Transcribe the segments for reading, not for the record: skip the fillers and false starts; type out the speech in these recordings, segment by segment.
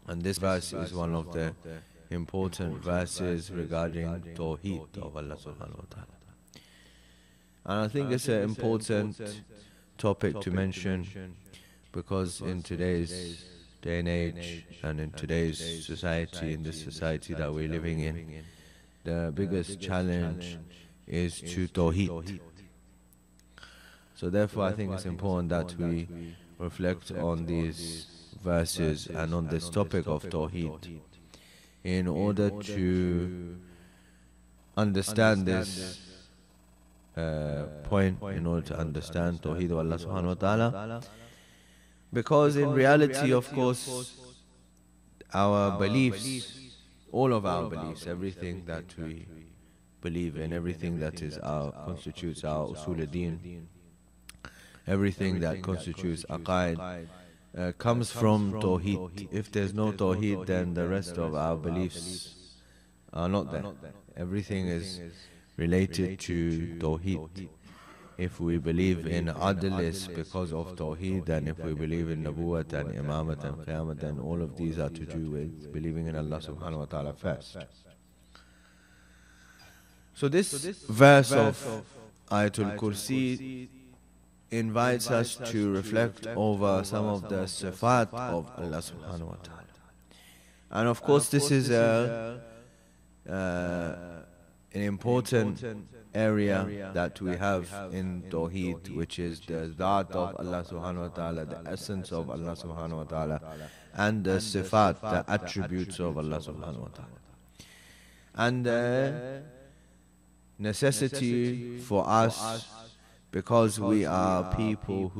And this verse is one of the important verses regarding Tawheed of Allah subhanahu wa ta'ala. And I think it's an important topic to mention because in today's day and age and in today's society, in this society that we're living in, the biggest challenge is to Tawheed. So therefore I think it's important that we reflect on these verses and on this topic of Tawheed in order to understand this point, in order to understand Tawheed of Allah subhanahu wa ta'ala. Because in reality, of course, our beliefs, all of our beliefs, everything that we believe in, everything that is constitutes our usul al-din, everything that constitutes aqaid, comes from Tawheed. If there's no Tawheed, then the rest of our beliefs are not there. Everything is related to Tawheed. If we believe in Adl, it's because of Tawheed, and if we believe in Nabuwat and Imamat and Qiyamah, then all of these are to do with believing in Allah subhanahu wa ta'ala first. So this verse of Ayatul Kursi invites us to reflect over some of the sifat of Allah subhanahu wa ta'ala. And of course this is an important area that we have in Tawheed, which is the Dhat of Allah subhanahu wa ta'ala, the essence of Allah subhanahu wa ta'ala, and the sifat, the attributes of Allah subhanahu wa ta'ala. And the necessity for us, because we are people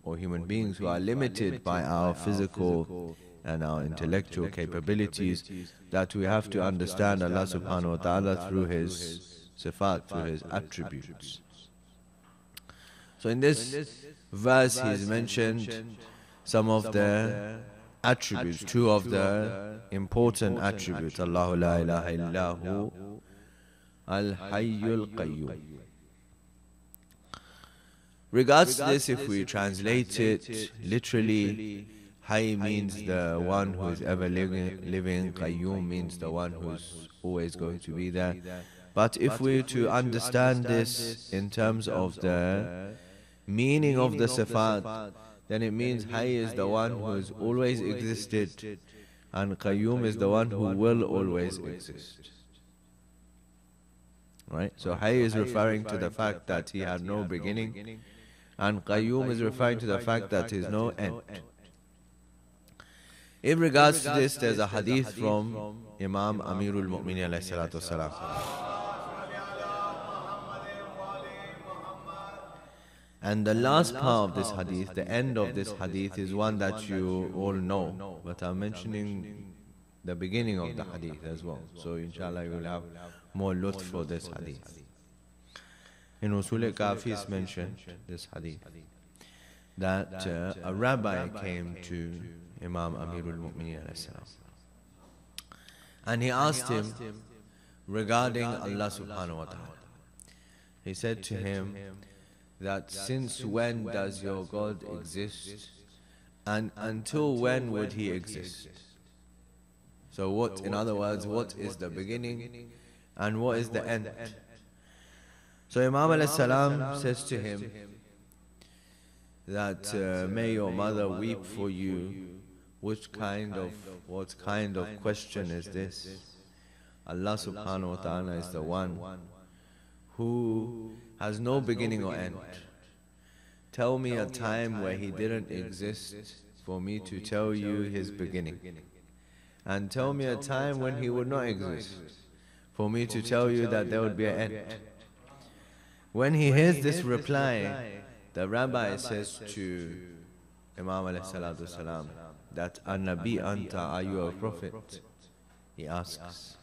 or human beings who are limited by our physical and our intellectual capabilities, that we have to understand Allah subhanahu wa ta'ala through His sifat, through His attributes. So in this verse He's mentioned some of the attributes, two of the important attributes. Allahu la ilaha illahu al-hayyul qayyum. Regards to this, if we translate it literally, Hayy means the one who is ever living, Qayyum means the one who is always going to be there. But if we to understand this in terms of the meaning of the sifat, then it means Hayy is the one who has always existed, and Qayyum is the one who will always exist. Right? So Hayy is referring to the fact that He had no beginning, and Qayyum is referring to the fact that there is no end. In regards to this, there's a hadith from Imam Amirul Mu'minin alayhi salatu wasalam. And the last part of this hadith, the end of this hadith, is one that you all know, but I'm mentioning the beginning of the hadith as well. So inshallah you will have more lutf for this hadith. In Usul Kafi is mentioned, this hadith, that a rabbi came to Imam Amirul Mu'minin and he asked him regarding Allah subhanahu wa ta'ala. He said to him that since when does your God exist, and until when would He exist? So what, in other words, what is the beginning and what is the end? So Imam alayhi salam says to him that may your mother weep for you. What kind of question is this? Allah subhanahu wa ta'ala is the one who has no beginning or end. Tell me a time where He didn't exist for me to tell you His beginning. And tell me a time when He would not exist for me to tell you that there would be an end. When he hears this reply, the rabbi says to Imam alayhi salatu salam that An-Nabi Anta, are you a prophet? He asks.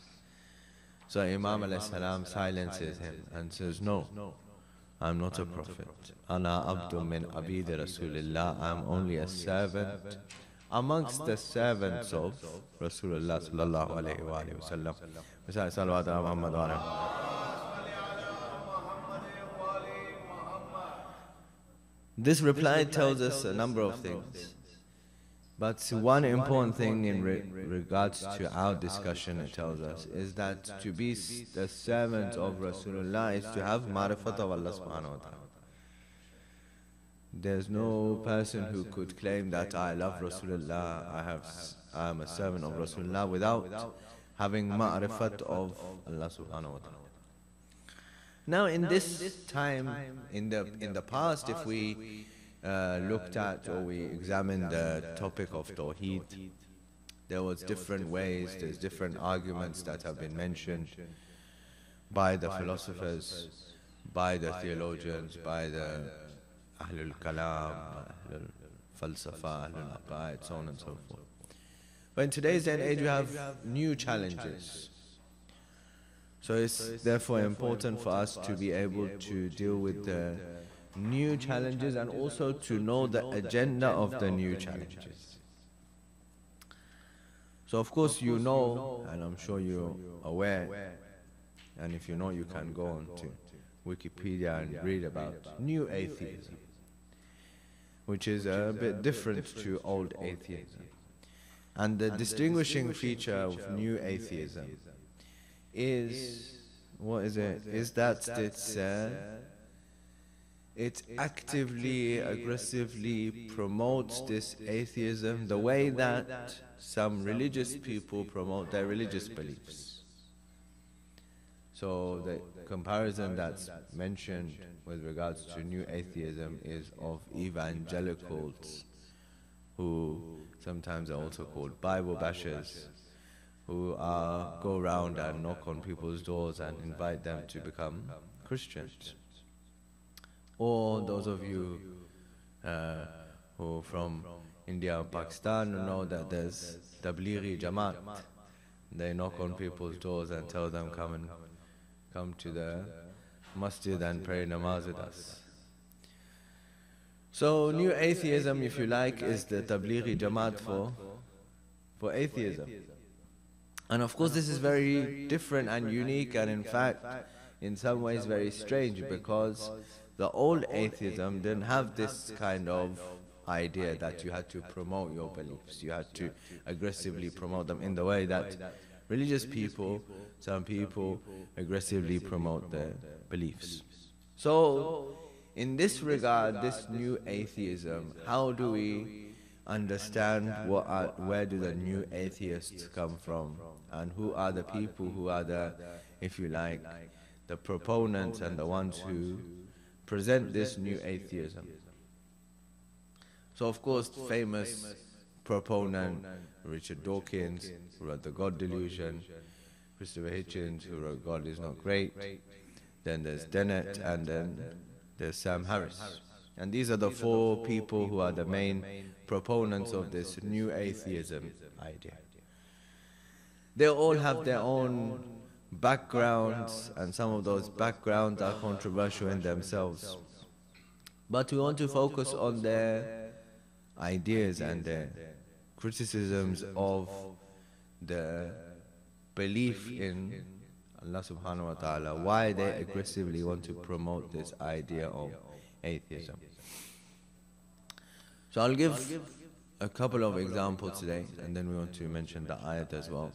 So Imam alayhi salam silences him and says, no, I'm not a prophet. Ana abdu min abid Rasulillah, I'm only a servant amongst the servants of Rasulullah sallallahu alayhi wa sallam. Salawat ala Muhammad wa alayhi. This reply tells us a number of things. But one important thing in regards to our discussion, it tells us, is that to be the servant of Rasulullah is to have ma'rifat of Allah subhanahu wa ta'ala. There's no person who could claim that I love Rasulullah, I am a servant of Rasulullah without having ma'rifat of Allah subhanahu wa ta'ala. Now in this time, in the past, if we looked at or we examined the topic of Tawheed, there was different ways, there's different arguments that have been mentioned by the philosophers, by the theologians, by the Ahlul Kalam, Ahlul Falsafa, Ahlul Aqaid, so on and so forth. But in today's day and age, we have new challenges. So it's therefore important for us to be able to deal with the new challenges and also to know the agenda of the new challenges. So of course you know, and I'm sure you're aware, and if you know, you can go on to Wikipedia and read about new atheism, which is a bit different to old atheism. And the distinguishing feature of new atheism is, what is it? Is that it actively, aggressively promotes this atheism the way that some religious people promote their religious beliefs. So the comparison that's mentioned with regards to new atheism is of evangelicals, who sometimes are also called Bible bashers, who go around and knock on people's doors and invite them to become Christians. Or those of you who from India and Pakistan know that there's Tablighi Jamaat. They knock on people's doors and tell them come to the masjid and pray namaz with us. So new atheism, if you like, is the Tablighi Jamaat for atheism. And of course this is very different and unique, and in fact in some ways very strange, because the old atheism didn't have this kind of idea that you had to promote your beliefs. You had to aggressively promote them in the way that religious people, some people, aggressively promote their beliefs. So in this regard, this new atheism, how do we understand where do the new atheists come from, and who are the people who are the, if you like, the proponents and the ones who present this new atheism? So of course, famous proponent Richard Dawkins, who wrote The God Delusion, Christopher Hitchens, who wrote God Is Not Great, then there's Dennett, and then there's Sam Harris. And these are the four people who are the main proponents of this new atheism idea. They all have their own backgrounds, and some of those backgrounds are controversial in themselves. But we want to focus on their ideas and their criticisms of the belief in Allah subhanahu wa ta'ala, why they aggressively want to promote this idea of atheism. So I'll give a couple of examples today, and then we want to mention the ayat as well,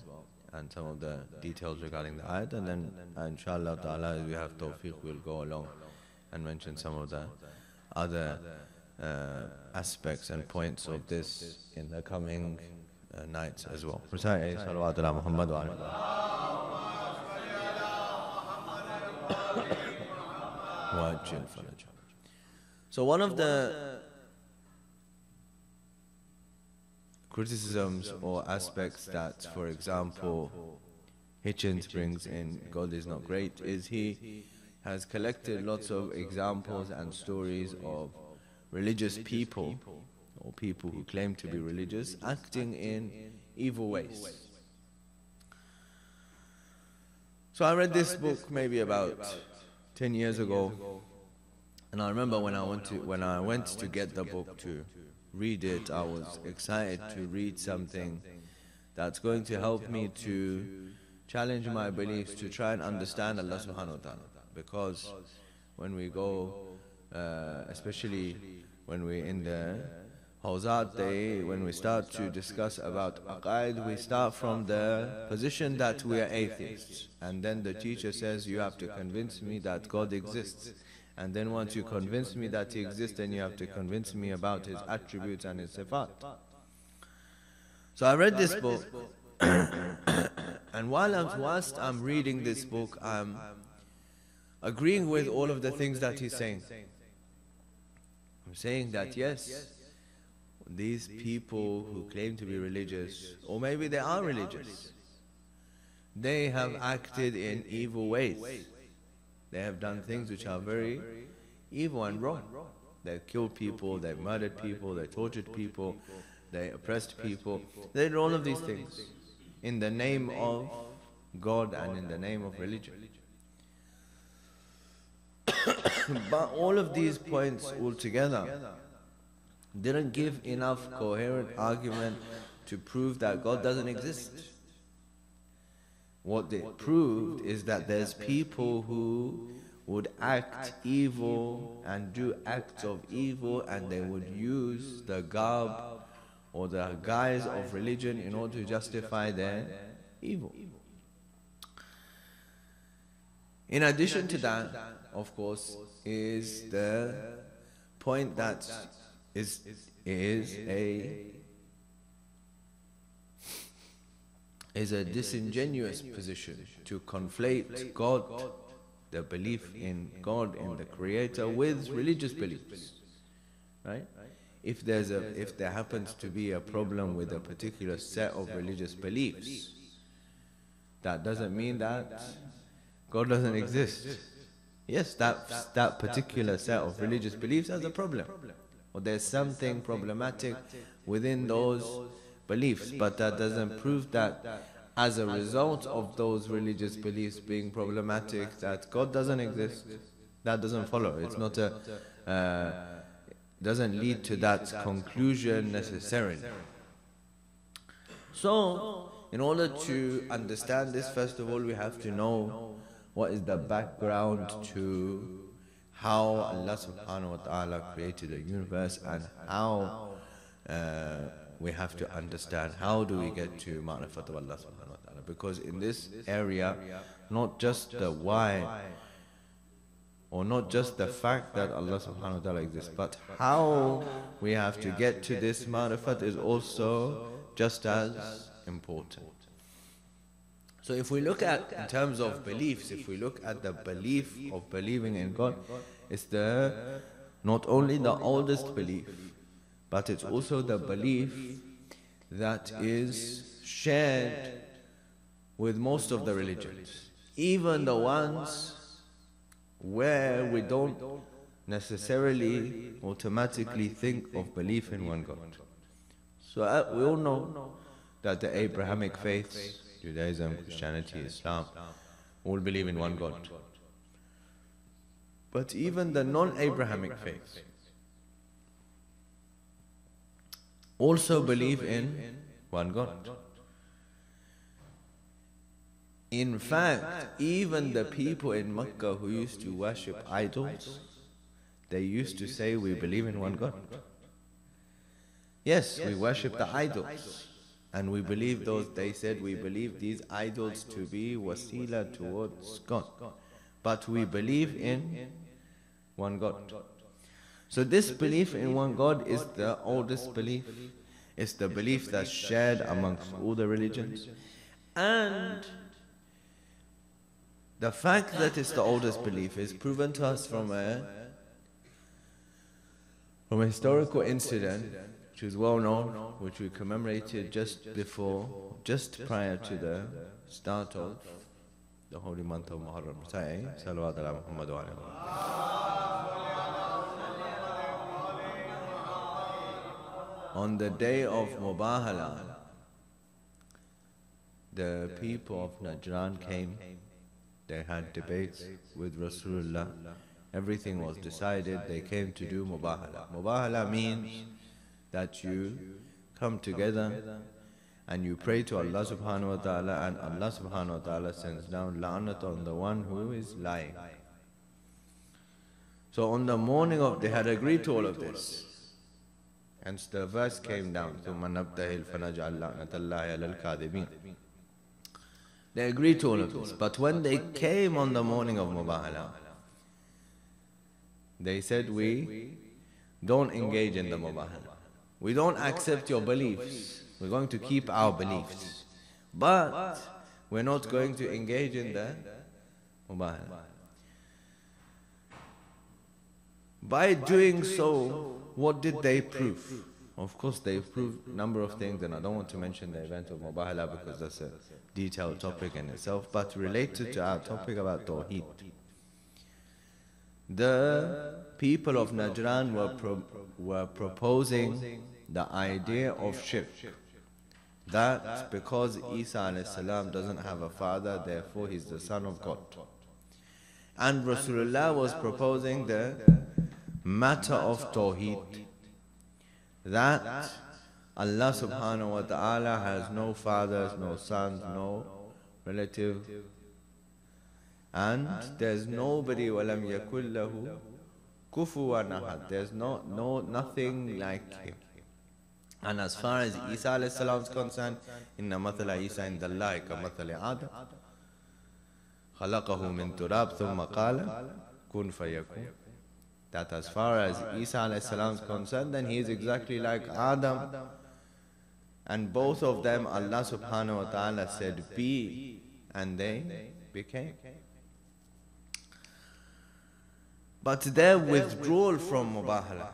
and some of the details regarding the ayat, and then inshallah ta'ala, if we have tawfiq, we'll go along and mention some of the other aspects and points of this in the coming nights as well. Recite salawat ala Muhammad wa ala. So one of the criticisms or aspects that, for example, Hitchens brings in God Is Not Great is he has collected lots of examples and stories of religious people, or people who claim to be religious, acting in evil ways. So I read this book maybe about 10 years ago, and I remember when I went to get the book to read it, I was excited to read something that's going to help me to challenge my beliefs, to try and understand Allah subhanahu wa ta'ala. Because when we go, especially when we're in the when we start to discuss about aqaid, we start from the position that we are atheists. And then the teacher says, you have to convince me that God exists. And then once you convince me that He exists, then you have to convince me about His attributes and His sifat. So I read this book, and whilst I'm reading this book, I'm agreeing with all of the things that he's saying. I'm saying that yes, these people who claim to be religious, or maybe they are religious, they have acted in evil ways. They have done things which are very evil and wrong. They killed people, they murdered people, they tortured people, they oppressed people. They did all of these things in the name of God and in the name of religion. But all of these points altogether didn't give enough coherent argument to prove that God doesn't exist. What they proved is that there's people who would act evil and do acts of evil, and they would use the garb or the guise of religion in order to justify their evil. In addition to that, of course, is the point that is a disingenuous position to conflate God, the belief in God, in the Creator, with religious beliefs, right? If there happens to be a problem with a particular set of religious beliefs, that doesn't mean that God doesn't exist. Yes, that particular set of religious beliefs has a problem, or there's something problematic within those beliefs, but that doesn't prove that as a result of those religious beliefs being problematic, that God doesn't exist. That doesn't follow. It's not doesn't lead to that conclusion necessarily. So, in order to understand this, first of all, we have to know what is the background to how Allah subhanahu wa ta'ala created the universe, and how we have to understand how do we get to ma'rifat of Allah subhanahu wa ta'ala. Because in this area, not just the why, or not just the fact that Allah subhanahu wa ta'ala exists, but how we have to get to this ma'rifat is also just as important. So if we look at, in terms of beliefs, if we look at the belief of believing in God, it's not only the oldest belief, but it's also the belief that is shared with most of the religions, even the ones where we don't necessarily automatically think of belief in one God. So we all know that the Abrahamic faiths, Judaism, Christianity, Islam, all believe in one God. But even the non-Abrahamic faiths also believe in one God. In fact, even the people in Mecca who used to worship idols, they used to say, we believe in one God. Yes, we worship the idols. And we believe those, they said, we believe these idols to be wasila towards God. But we believe in one God. So this belief in one God is the oldest belief. It's the belief that's shared amongst all the religions. And the fact that it's the oldest belief is proven to us from a historical incident which is well known, which we commemorated just prior to the start of the holy month of Muharram. Salawat ala Muhammad wa alihi. On the day of Mubahala, the people of Najran came. They had debates with Rasulullah. Everything was decided. They came to do Mubahala. Mubahala means that you come together and you pray to Allah subhanahu wa ta'ala, and Allah subhanahu wa ta'ala sends down la'nat on the one who is lying. So on the morning of, they had agreed to all of this. Hence the verse came down, ثُمَّ نَبْتَهِلْ فَنَجْعَلْ لَعْنَةَ اللَّهِ عَلَى الْكَاذِبِينَ. They agreed to all of this. But when they came on the morning of Mubahala, they said, we don't engage in the Mubahala. We don't accept your beliefs. We're going to keep our beliefs. But we're not going to engage in the Mubahala. By doing so, what did they prove? Of course, they proved a number of things, and I don't want to mention the event of Mubahala because that's a detailed topic in itself, but related to our topic about Tawheed. The people of Najran were proposing the idea of shirk. That because Isa a.s. doesn't have a father, therefore he's the son of God. And Rasulullah was proposing the matter of Tawheed, that Allah subhanahu wa ta'ala has no fathers, no sons, no relative, and there's nobody وَلَمْ يَكُلْ لَهُ كُفُوًا أَحَدٌ. There's nothing like him. And as far as Isa alayhi salam is concerned, إِنَّ مَثَلَ عِيسَى عِنْدَ اللَّهِ كَمَثَلِ آدَمَ خَلَقَهُ مِنْ تُرَابٍ ثُمَّ قَالَ كُنْ فَيَكُونَ. That as far as Isa alayhi salam is concerned, then he is exactly like Adam. And both of them, Allah subhanahu wa ta'ala said, be, and they became. But their withdrawal from Mubahala,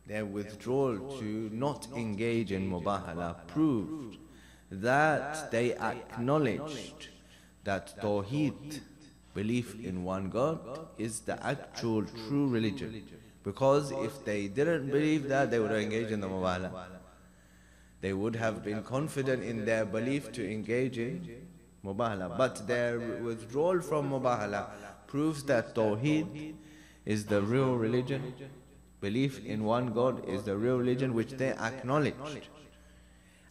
their withdrawal to not engage in Mubahala, proved that they acknowledged that Tawheed, belief in one God, is the actual true religion. Because if they didn't believe that, they would have engaged in the Mubahala. They would have been confident in their belief to engage in Mubahala. But their withdrawal from Mubahala proves that Tawheed is the real religion. Belief in one God is the real religion which they acknowledged.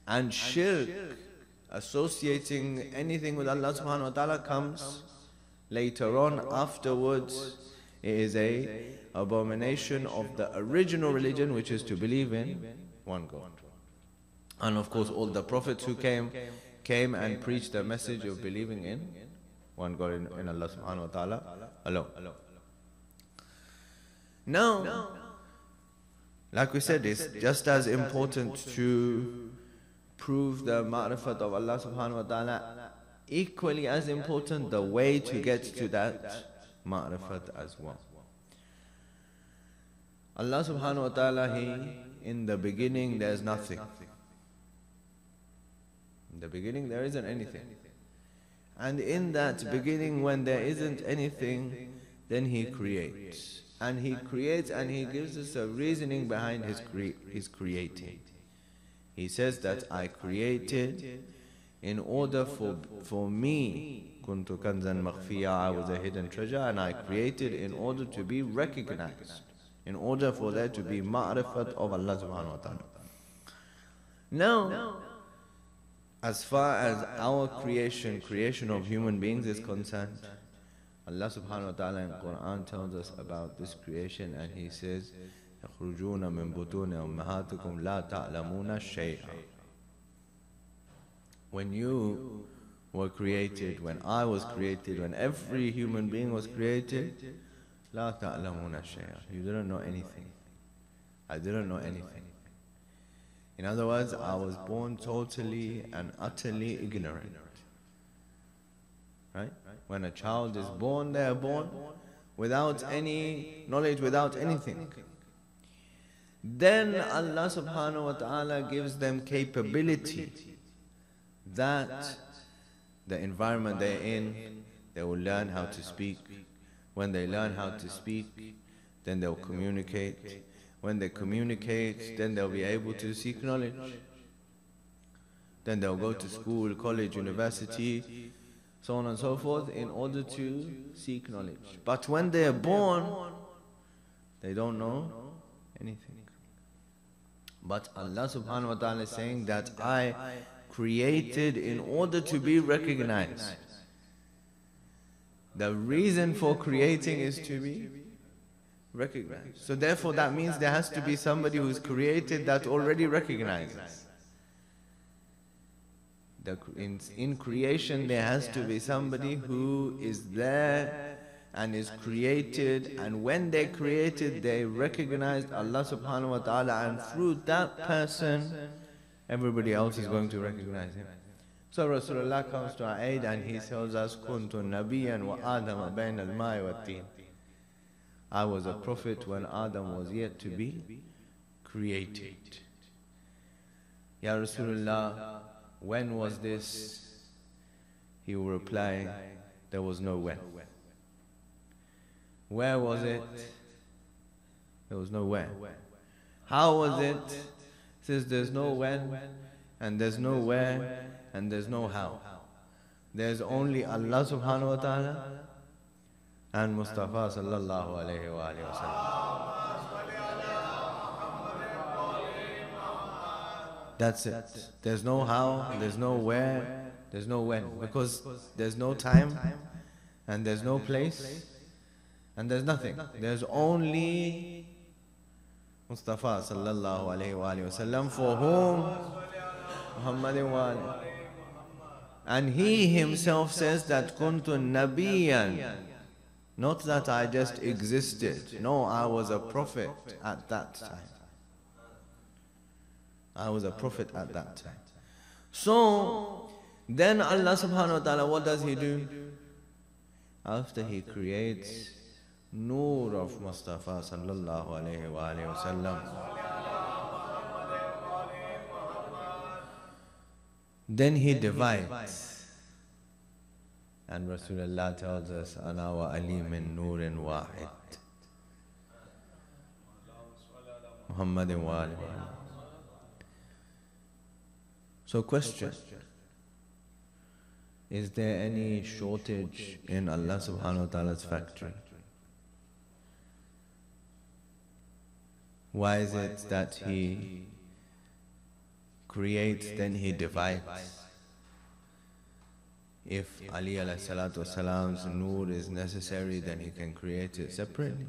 And shirk, associating anything with Allah subhanahu wa ta'ala, comes later on. Afterwards, it is a abomination of the original religion, which is to believe in one God. And of course, all the prophets who came and preached the message of believing in one God, in Allah subhanahu wa ta'ala alone. Now, like we said, it's just as important to prove the ma'rifat of Allah subhanahu wa ta'ala, equally as important the way to get to that ma'rifat as well. Allah subhanahu wa ta'ala, in the beginning there's nothing. In the beginning there isn't anything. And in that beginning, when there isn't anything, then He creates. And He creates, and He gives us a reasoning behind His creating. He says that I created in order for me, kuntu kanzan makhfiya, I was a hidden treasure, and I created in order to be recognized, in order for there to be ma'rifat of Allah subhanahu wa ta'ala. Now, as far as our creation of human beings is concerned, Allah subhanahu wa ta'ala in Quran tells us about this creation, and He says, يَخْرُجُونَ مِن بُطُونِ أُمَّهَاتِكُمْ لَا تَعْلَمُونَ شَيْئًا. When you were created, when I was created, when every human being was created, لَا تَعْلَمُونَ شَيْئًا. You didn't know anything. I didn't know anything. In other words, I was born totally and utterly ignorant. Right? When a child is born, they are born without any knowledge, without anything. Then Allah subhanahu wa ta'ala gives them capability that the environment they're in, they will learn how to speak. When they learn how to speak, then they'll communicate. When they communicate, then they'll be able to seek knowledge. Then they'll go to school, college, university, so on and so forth, in order to seek knowledge. But when they are born, they don't know anything. But Allah subhanahu wa ta'ala is saying that I created in order to be recognized. The reason for creating is to be Recognize. So therefore that means there has to be somebody who's created that already recognizes. In creation there has to be somebody who is there and is created, and when they created they recognized Allah subhanahu wa ta'ala, and through that person everybody else is going to recognize him. So Rasulullah comes to our aid and he tells us, Kuntu nabiyan wa Adam bayn al-ma'i wa tin. I was a prophet when Adam was yet to be created. Ya Rasulullah, when was this? He will reply, there was no when. Where was it? There was no where. How was it? He says there's no when, and there's no where, and there's no how. There's only Allah subhanahu wa ta'ala and Mustafa sallallahu alayhi wa alihi wa sallam. That's it. There's no how, there's no where, there's no when. Because there's no time, and there's no place, and there's nothing. There's only Mustafa sallallahu alayhi wa alihi wa sallam, for whom Muhammadin wa alihi. And he himself says that kuntu nabiyan. Not that I just existed. No, I was a prophet at that time. I was a prophet at that time. So, then Allah subhanahu wa ta'ala, what does He do? After He creates Noor of Mustafa sallallahu alayhi wa alayhi wa sallam, then He divides. And Rasulullah tells us, Ana wa Ali min Noorin Wahid. Muhammadin wa Ali. So question, is there any shortage in Allah subhanahu wa ta'ala's factory? Why is it that He creates, then He divides? If Ali alayhi salatu wasalam's noor is necessary, then He can create it separately.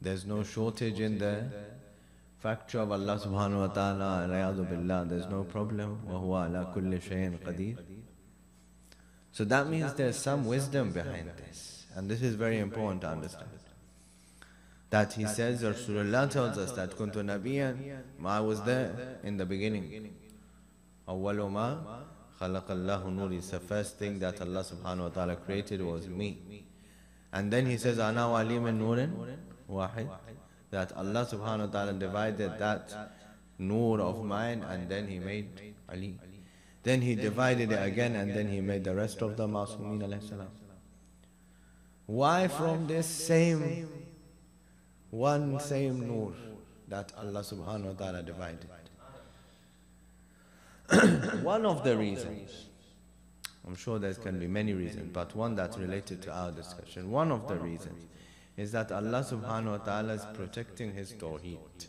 There's no shortage in the factor of Allah subhanahu wa ta'ala, ra'yadu billah, there's no problem. Wa huwa ala kulli shayin qadir. So that means there's some wisdom behind this. And this is very important to understand. That He says, Rasulullah tells us that kuntu nabiyan, I was there in the beginning. Awwalu ma khalaqallahu nuri, the first thing that Allah subhanahu wa ta'ala created was me. And then He says, Ana wa Ali min Noorin Wahid, that Allah subhanahu wa ta'ala divided that noor of mine, and then He made Ali. Then He divided it again, and then He made the rest of the Masumin alayhi salam. Why from this same noor that Allah subhanahu wa ta'ala divided? One of the reasons, I'm sure there can be many reasons, but one that's related to our discussion, one of the reasons is that Allah subhanahu wa ta'ala is protecting His tawheed.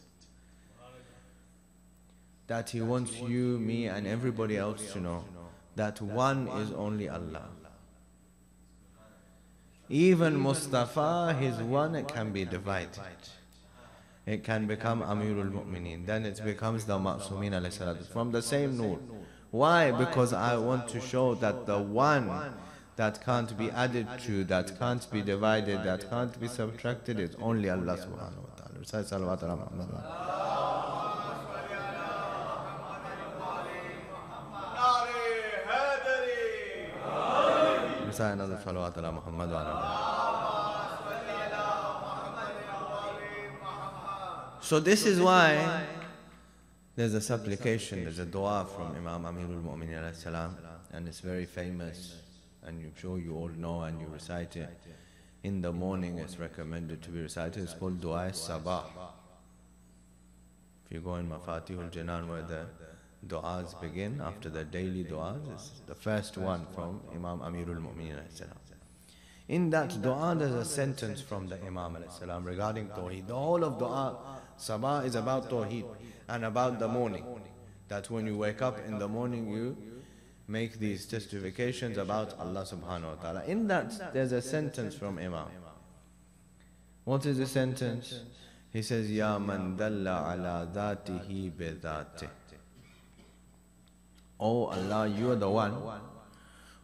That He wants you, me and everybody else to know that one is only Allah. Even Mustafa, his one, it can be divided. It can become Amirul Mu'mineen. Then it becomes the Ma'sumin alayhi salatu from the same noor. Why? Because I want to show that the one that can't be added to, that can't be divided, that can't be subtracted is only Allah subhanahu wa ta'ala. Recite salawat ala Muhammad. Recite another salawat ala Muhammad wa ala. So this is why there's a supplication, there's a dua from Imam Amirul Mu'mineen alayhi salam, and it's very famous, and I'm sure you all know and you recite it. In the morning it's recommended to be recited. It's called Dua Sabah. If you go in Mafatihul Janan where the du'as begin, after the daily du'as, it's the first one from Imam Amirul Mu'mineen alayhi salam. In that dua there's a sentence from the Imam alayhi salam regarding Tawheed. The whole of Dua Sabah is about Tawheed and about the morning. That when you wake up in the morning you make these testifications about Allah subhanahu wa ta'ala. In that there's a sentence from Imam What is the sentence? He says, Ya man dalla ala dhatihi bi dhatih. Oh Allah, you are the one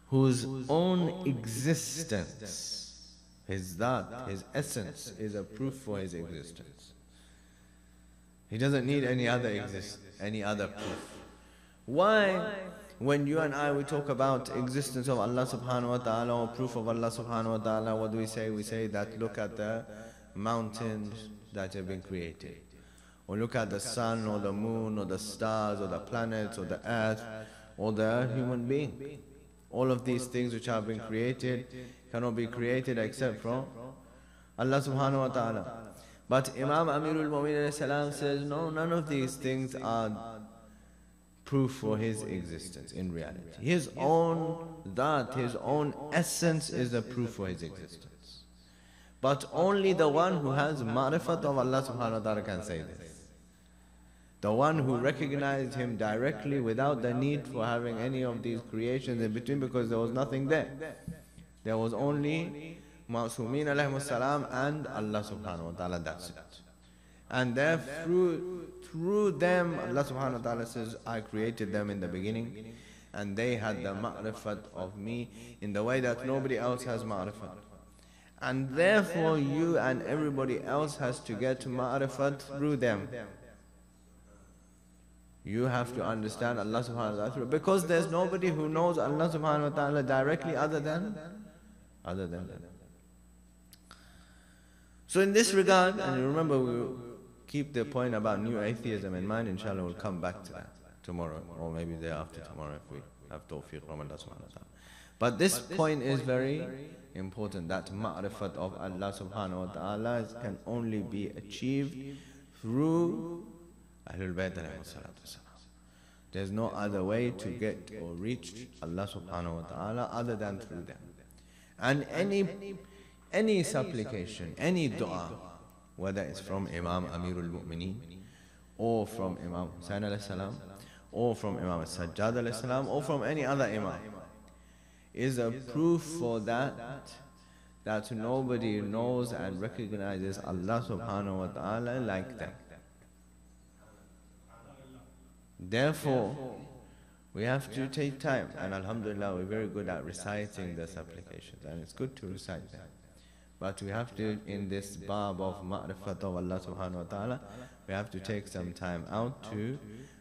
whose own existence, his dhat, his essence, is a proof for his existence. He doesn't need any other proof. Why? When you and I, we talk about existence of Allah subhanahu wa ta'ala or proof of Allah subhanahu wa ta'ala, what do we say? We say that look at the mountains that have been created. Or look at the sun or the moon or the stars or the planets or the earth or the human being. All of these things which have been created cannot be created except from Allah subhanahu wa ta'ala. But Imam Amirul Mu'mineen says, no, none of these things are proof for his existence in reality. His own dhat, his own essence is the proof for his existence. But only the one who has ma'rifat of Allah subhanahu wa ta'ala can say this. The one who recognized him directly without the need for having any of these creations in between, because there was nothing there. There was only Ma'sumeen alayhimus salam and Allah subhanahu wa ta'ala, that's it. And there through them, Allah subhanahu wa ta'ala says, I created them in the beginning, and they had the ma'rifat of me in the way that nobody else has ma'rifat. And therefore you and everybody else has to get ma'rifat through them. You have to understand Allah subhanahu wa ta'ala, because there's nobody who knows Allah subhanahu wa ta'ala directly other than them. So in this regard, and you remember we'll keep the point about new atheism in mind, inshallah we'll come back to that tomorrow, or maybe the day after tomorrow if we have tawfiq from Allah subhanahu wa ta'ala. But this point is very important, that ma'rifat of Allah subhanahu wa ta'ala can only be achieved through Ahlul Bayt alayhi salatu wasalam. There's no other way to get or reach Allah subhanahu wa ta'ala other than through them. And any supplication, any dua, whether it's from Imam Amirul Mu'mineen, or from Imam Hussain alayhi salam, or from Imam Sajjad alayhi salam, or from any other Imam, is a proof for that nobody knows and recognizes Allah subhanahu wa ta'ala like them. Therefore, we have to take time, and alhamdulillah we're very good at reciting the supplications, and it's good to recite them. But we have to, in this bab of ma'rifat of Allah subhanahu wa ta'ala, we have to take some time out to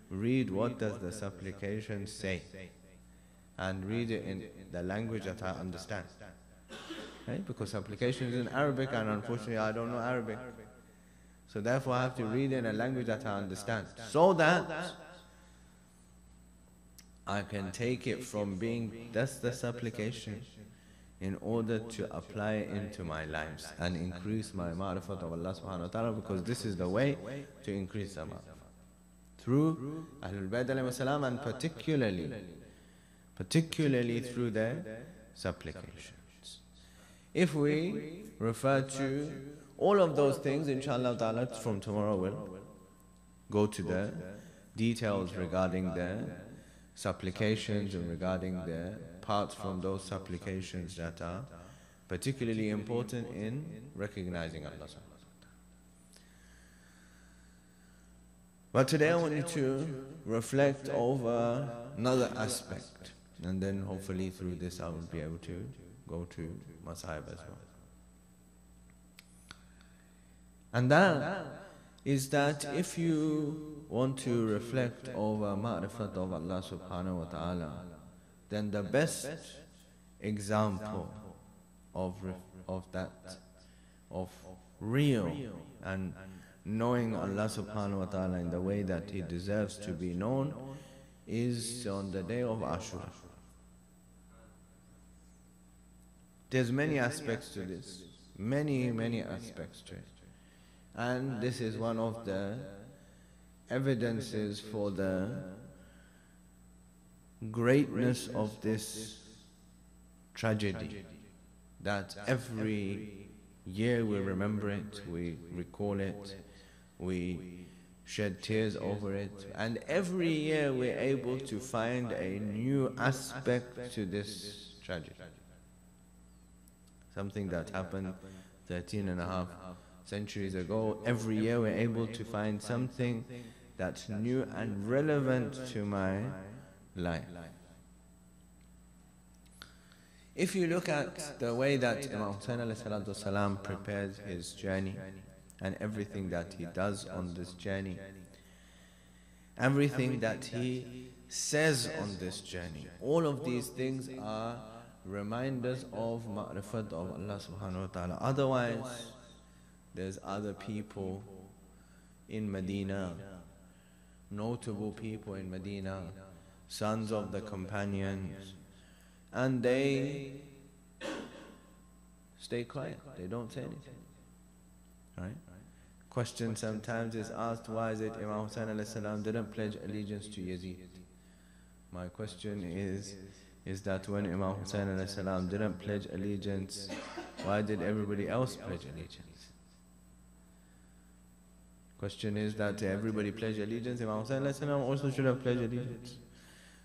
read what does the supplication say, and read it in the language that I understand. Right? Because supplication is in Arabic, and unfortunately I don't know Arabic. So therefore I have to read in a language that I understand, so that I can take it from being that's the supplication in order to apply it into my lives and increase my ma'rifat of Allah subhanahu wa ta'ala, because this is the way to increase the ma'rifat. Through Ahlul Bayt alayhi salam, and particularly through their supplications. If we refer to all of those things, inshallah ta'ala, from tomorrow we'll go to the details regarding their supplications and regarding the parts from those supplications that are particularly important in recognizing Allah subhanahu wa ta'ala. But today I want you to reflect over another aspect, and then hopefully through this I will be able to go to Masahib as well. And that is that if you want to reflect over ma'rifat of Allah subhanahu wa ta'ala, then the best example of real and knowing Allah subhanahu wa ta'ala in the way that He deserves to be known is on the day of Ashura. There's many aspects to this, many aspects to it. And this is one of the evidences for the greatness of this tragedy, that every year we remember it, we recall it, we shed tears over it, and every year we're able to find a new aspect to this tragedy. Something that happened 13.5 centuries ago, every year we're able to find something that's new and relevant to my life. If you look at the way that Imam Hussain ﷺ prepares his journey and everything that he does on this journey, everything that he says on this journey, all of these things are reminders of ma'rifat of Allah subhanahu wa ta'ala. Otherwise, there's other people in Medina, notable people in Medina, sons of the companions, and they stay quiet, they don't say anything. Right? Question sometimes is asked, why is it Imam Hussain ﷺ didn't pledge allegiance to Yazid? My question is that when Imam Hussain ﷺ didn't pledge allegiance, why did everybody else pledge allegiance? Question is that everybody pledged allegiance, Imam Hussain ﷺ also should have pledged allegiance.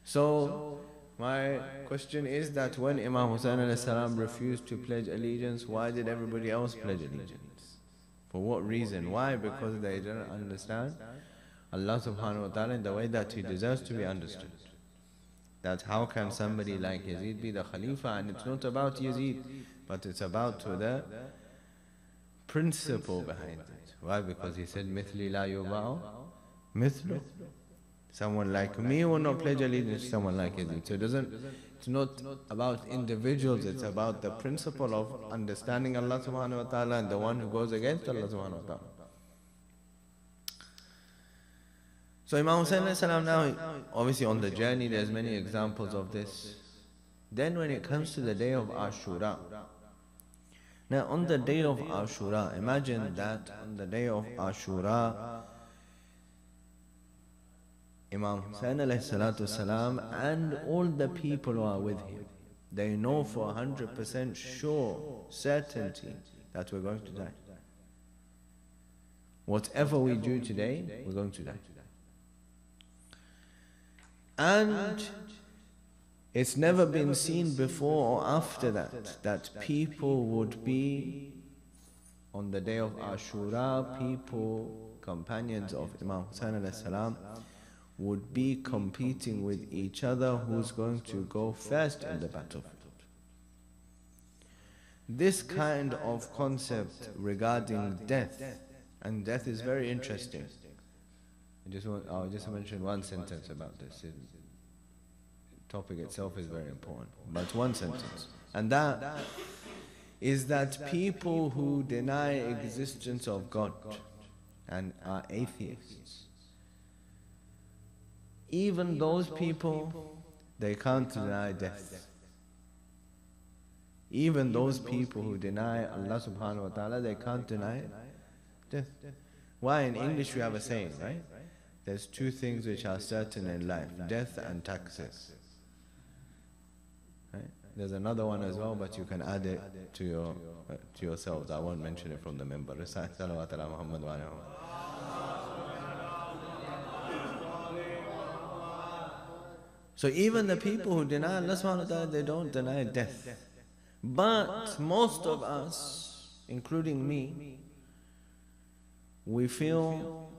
So, my question is that when Imam Hussain ﷺ refused to pledge allegiance, why did everybody else pledge allegiance? For what reason? Why? Because they didn't understand Allah subhanahu wa ta'ala in the way that He deserves to be understood. That how can somebody like Yazid be the Khalifa? And it's not about Yazid, but it's about the principle behind it. Why? Because he said, Mithli la yuba'u mithlu. Someone like me will not pledge allegiance to someone like Yazid. So it's not about individuals, it's about the principle of understanding Allah subhanahu wa ta'ala and the one who goes against Allah subhanahu wa ta'ala. So Imam Hussain now, obviously on the journey there's many examples of this. Then when it comes to the day of Ashura, now on the day of Ashura, imagine that on the day of Ashura, Imam Hussain ﷺ and all the people who are with him, they know for 100% sure, certainty that we're going to die. Whatever we do today, we're going to die. And it's never been seen before or after that people would be, on the day of Ashura, people, companions of Imam Hussain ﷺ, would be competing with each other who's going to go first in the battlefield. This kind of concept regarding death, and death is very interesting. I'll just mention one sentence about this. The topic itself is very important, but one sentence. And that is that people who deny existence of God and are atheists, even those people, they can't deny death. Even those people who deny Allah subhanahu wa ta'ala, they can't deny death. Why? In English we have a saying, right? There's two things which are certain in life, death and taxes. Right? There's another one as well, but you can add it to yourselves. I won't mention it from the member. Salawat ala Muhammad wa ala So even the people who deny Allah subhanahu wa ta'ala, they don't deny death. But most of us, including me, we feel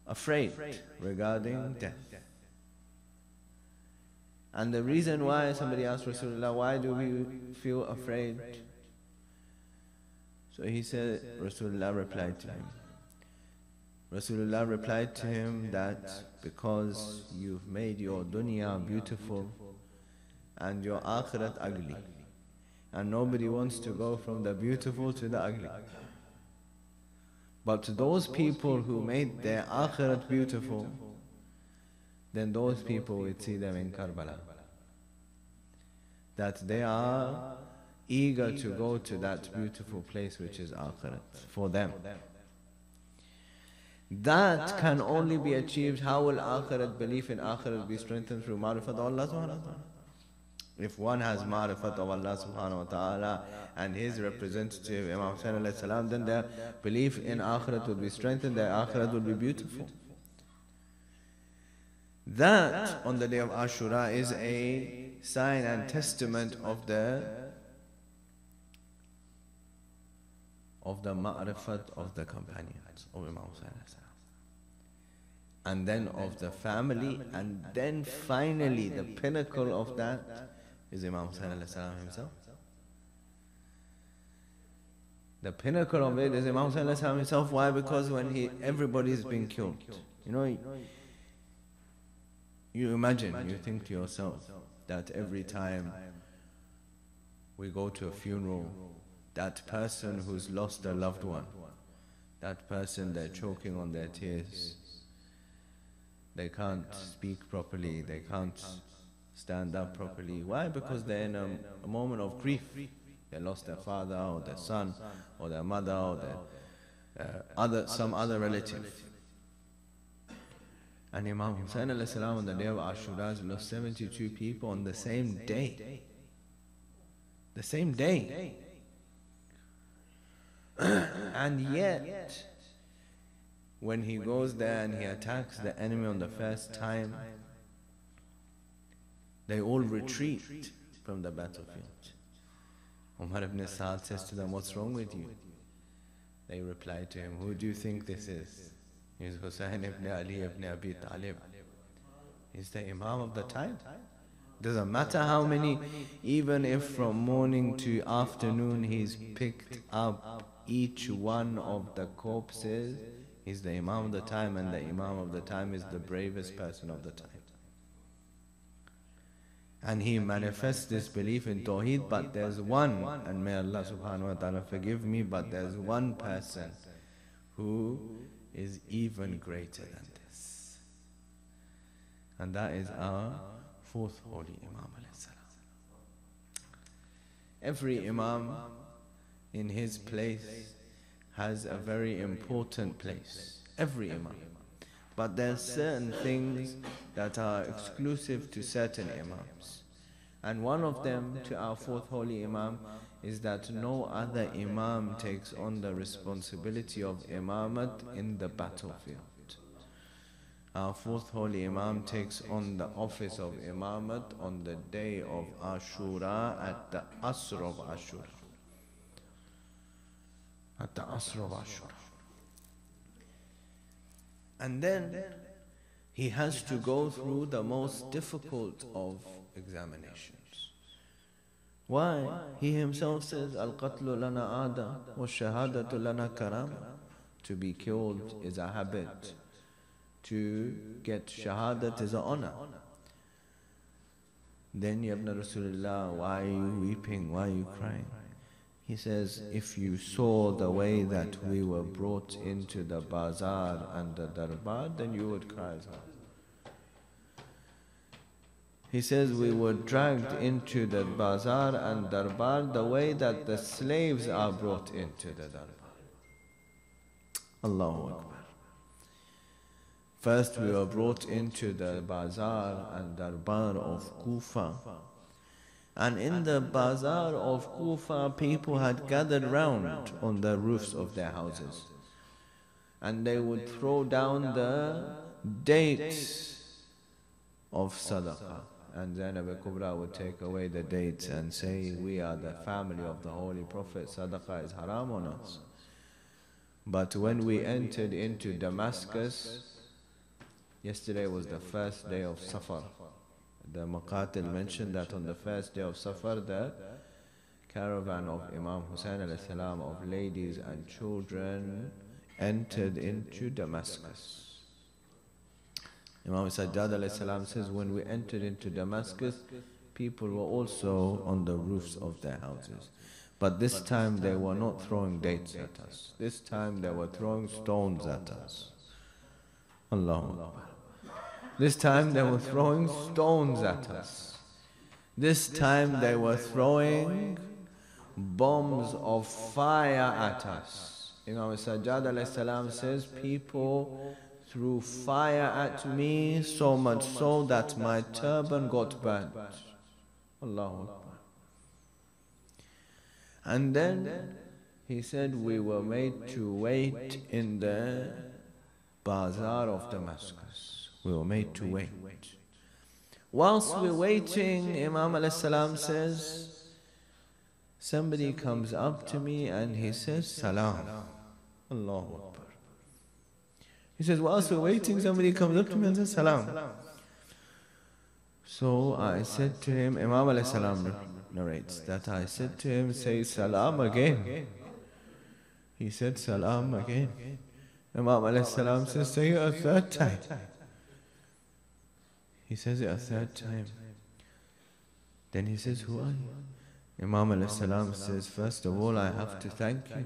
afraid regarding death. And the reason why, somebody asked Rasulullah, why do we feel afraid? So he said, Rasulullah replied to him. Rasulullah replied to him that because you've made your dunya beautiful and your akhirat ugly, and nobody wants to go from the beautiful to the ugly. But those people who made their akhirat beautiful, then those people would see them in Karbala. That they are eager to go to that beautiful place which is akhirat for them. That can only be achieved. How will akhirat, belief in akhirat, be strengthened? Through ma'rifat of Allah subhanahu wa ta'ala. If one has ma'rifat of Allah subhanahu wa ta'ala and his representative Imam Hussain alayhi salam, then their belief in akhirat would be strengthened, their akhirat would be beautiful. That on the day of Ashura is a sign and testament of of the ma'rifat of the companions of Imam Hussain, and then of the family, and then finally the pinnacle of that is Imam Hussain himself. The pinnacle of it is Imam Hussain himself. Why? Because when everybody is being killed, you imagine, you think to yourself that every time we go to a funeral, that person who's lost a loved one, that person, they're choking on their tears, they can't speak properly, they can't stand up properly. Why? Because they're in a moment of grief. They lost their father or their son or their mother or their some other relative. And Imam Hussain on the day of Ashura lost 72 people on the same day. The same day. And yet, when he goes there and he attacks the enemy on the first time, they all retreat from the battlefield. Umar ibn Sa'd says to them, "What's wrong with you?" They reply to him, "Who do you think this is?" He's Hussain ibn Ali ibn Abi Talib. He's the Imam of the time. Doesn't matter how many, even if from morning to afternoon he's picked up each one of the corpses, he's the Imam of the time, and the Imam of the time is the bravest person of the time. And he manifests this belief in Tawheed, but there's one, and may Allah subhanahu wa ta'ala forgive me, but there's one person who is even greater than this. And that is our fourth holy Imam alayhi salam. Every Imam in his place has a very important place. Every Imam. But there are certain things that are exclusive to certain Imams. And one of them, to our fourth holy Imam, is that no other Imam takes on the responsibility of Imamat in the battlefield. Our fourth holy Imam takes on the office of Imamat on the day of Ashura, at the Asr of Ashura. At the Asr of Ashura. And then he has to go through the most difficult of examinations. Why? He himself says, "Al-qatlu lana ada, wa shahadatu lana karama." To be killed is a habit. To get shahadat is an honor. Then Ya Ibn Rasulullah, why are you weeping? Why are you crying? He says, if you saw the way that we were brought into the bazaar and the darbar, then you would cry as well. He says, we were dragged into the bazaar and darbar the way that the slaves are brought into the darbar. Allahu Akbar. First we were brought into the bazaar and darbar of Kufa. And in the bazaar of Kufa, people had gathered round on the roofs of their houses. And they would throw down the dates of sadaqah. And Zainab Kubra would take away the dates and say, we are the family of the Holy Prophet, sadaqah is haram on us. But when we entered into Damascus, yesterday was the first day of Safar. The Maqatil mentioned that on the first day of Safar, the caravan of Imam Hussain alayhi salam, of ladies and children, entered into Damascus. Imam Sajjad alayhi salam says, when we entered into Damascus, people were also on the roofs of their houses. But this time they were not throwing dates at us. This time they were throwing stones at us. Allahu Akbar. This time they were throwing stones at us. This time they were throwing bombs of fire at us. Imam Sajjad alayhi salam says, people threw fire at me, so much so that my turban got burnt. Allahu Akbar. And then he said, we were made to wait in the bazaar of Damascus. We were made to wait. Whilst we're waiting, Imam alayhi salam says, somebody comes up to me and he says, Salam. Allahu Akbar. He says, whilst we're waiting, somebody comes up to me and says, Salam. So I said to him, Imam alayhi salam narrates that I said to him, say Salam again. He said, Salam again. Imam alayhi salam says, say it a third time. He says it a third time. Then he says, who are you? Imam alayhi salam says, first of all, I have to thank you.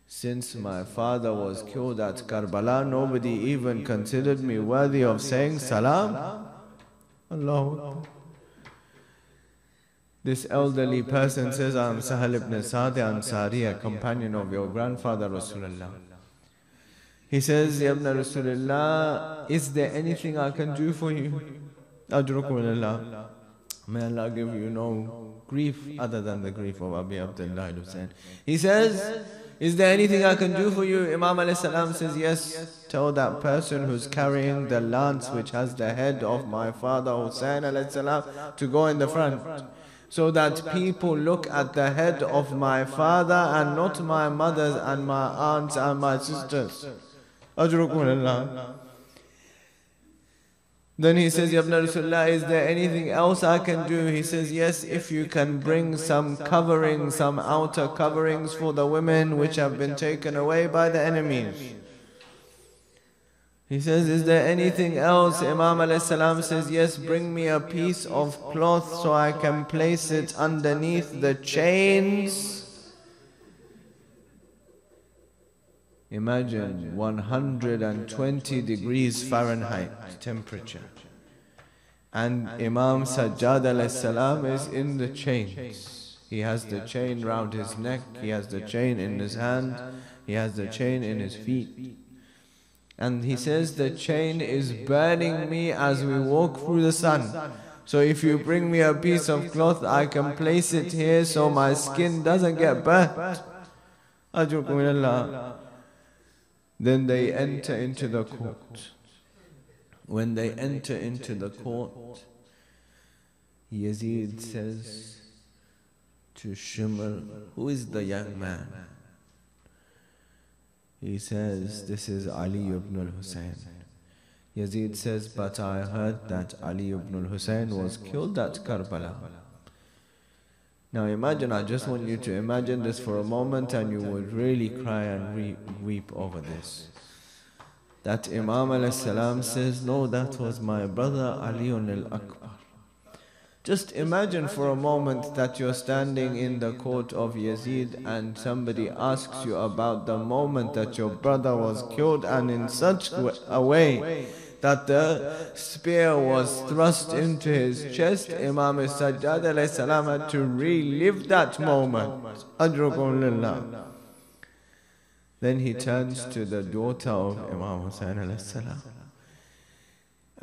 Since my father was killed at Karbala, nobody even considered me worthy of saying Salam. Allahu Akbar. This elderly person says, I am Sahal ibn Sa'd Ansari, a companion of your grandfather Rasulullah. He says, Ya ibn Rasulullah, is there anything I can do for you? Ajrukumullah. May Allah give you no grief other than the grief of Abi Abdullah Hussain. He says, is there anything I can do for you? Imam alayhi salam says, yes. Tell that person who's carrying the lance which has the head of my father Hussain alayhi salam to go in the front, so that people look at the head of my father and not my mothers and my aunts and my sisters. Ajrukumullah. Then he says, Ya ibn Rasulullah, is there anything else I can do? He says, yes, if you can bring some coverings, some outer coverings for the women which have been taken away by the enemies. He says, is there anything else? Imam alayhi salam says, yes, bring me a piece of cloth so I can place it underneath the chains. Imagine 120 degrees Fahrenheit temperature. And Imam Sajjad alayhi salam is in the chains. He has the chain round his neck, he has the chain in his hand, he has the chain in his feet. And he says, the chain is burning me as we walk through the sun. So if you bring me a piece of cloth, I can place it here so my skin doesn't get burnt. Ajrukumullah. Then they enter into the court. When they enter into the court, Yazid says to Shimr, who is the young man? He says, this is Ali ibn al-Hussein. Yazid says, but I heard that Ali ibn al-Hussein was killed at Karbala. Now imagine, I just want you to imagine this for a moment and you would really cry and weep over this. That Imam alayhi salam says, no, that was my brother Ali al-Akbar. Just imagine for a moment that you're standing in the court of Yazid and somebody asks you about the moment that your brother was killed, and in such a way that the spear was thrust into his chest. Imam Sajjad alayhi salam had to relive that moment. Ajrukumullah. Then he turns to the daughter of Imam Hussain alayhi salam.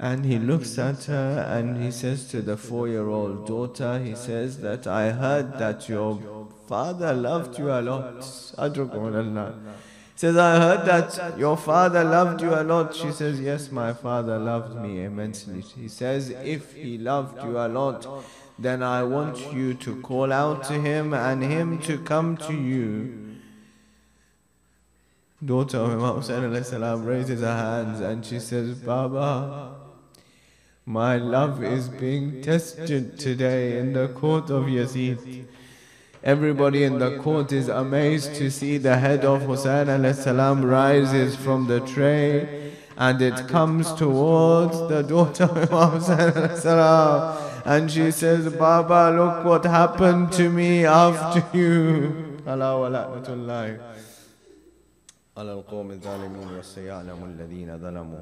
And he looks at her and he says to the 4-year-old daughter, he says that I heard that your father loved you a lot. Ajrukumullah. He says, I heard that your father loved you a lot. She says, yes, my father loved me immensely. He says, if he loved you a lot, then I want you to call out to him and him to come to you. Daughter of Imam Hussain alayhi salam raises her hands and she says, Baba, my love is being tested today in the court of Yazid. Everybody in the court is amazed to see the head of Hussain alayhi salam rises from the tray and it comes towards the daughter of Imam Hussain alayhi salam. And she says, Baba, look what happened to me after you. Allah wa la'natullahi. على القوم الظالمين وسيعلم الذين ظلموا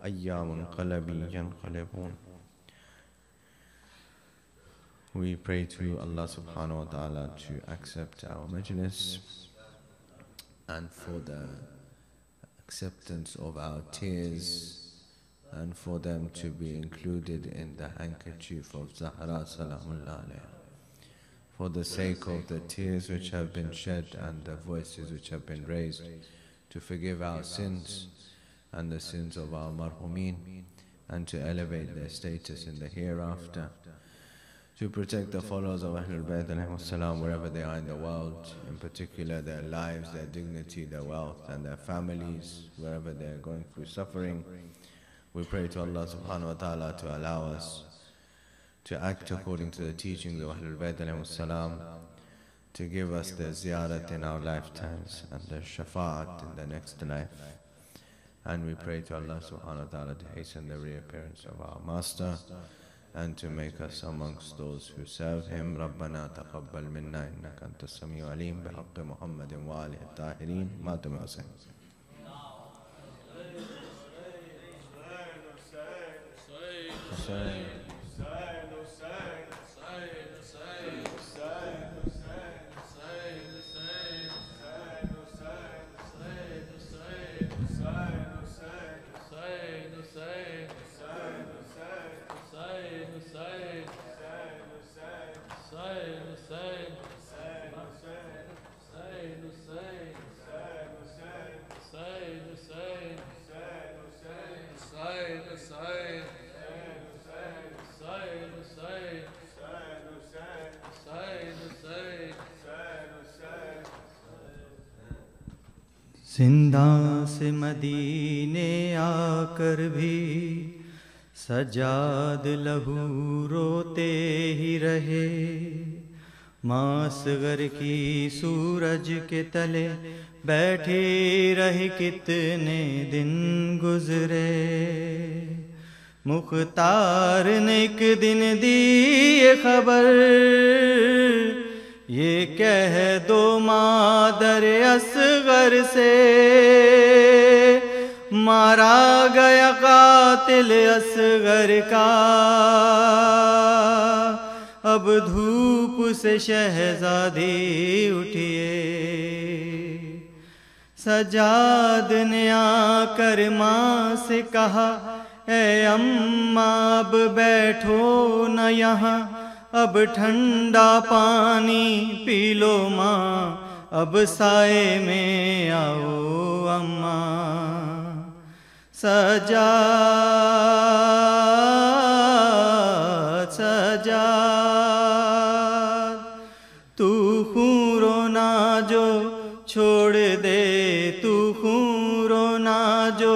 أيّ منقلب ينقلبون. We pray to Allah subhanahu wa ta'ala to accept our majlis and for the acceptance of our tears and for them to be included in the handkerchief of Zahra salamullah alayha. For the sake of the tears which have been shed and the voices which have been raised, to forgive our sins and the sins of our marhumeen, and to elevate their status in the hereafter, to protect the followers of Ahlul Bayt ﷺ wherever they are in the world, in particular their lives, their dignity, their wealth, and their families, wherever they are going through suffering. We pray to Allah subhanahu wa ta'ala to allow us to act according to the teachings of Ahlul Bayt ﷺ, to give us the ziyarat in our lifetimes and the shafa'at in the next life. And we pray to Allah subhanahu wa ta'ala to hasten the reappearance of our Master and to make us amongst those who serve Him. رَبَّنَا تَقَبَّلْ مِنَّا إِنَّكَ أَنْتَ السَّمِيعُ الْعَلِيمُ بِحَقِّ مُحَمَّدٍ وَآلِهِ الطَّاهِرِينَ مَاتُمْ حُسَيْنٍ. زندہ سے مدینے آ کر بھی سجاد لہو روتے ہی رہے، ماں اصغر کی سورج کے تلے بیٹھی رہی کتنے دن گزرے۔ مختار نے ایک دن دی یہ خبر، یہ کہہ دو مادر اصغر سے، مارا گیا قاتل اصغر کا، اب دھوپ سے شہزادی اٹھیے۔ سجاد نے آ کر ماں سے کہا، اے اماں اب بیٹھو نہ یہاں، اب ٹھنڈا پانی پی لو ماں، اب سائے میں آؤ اماں۔ سجاد تو خون رونا جو چھوڑ دے، تو خون رونا جو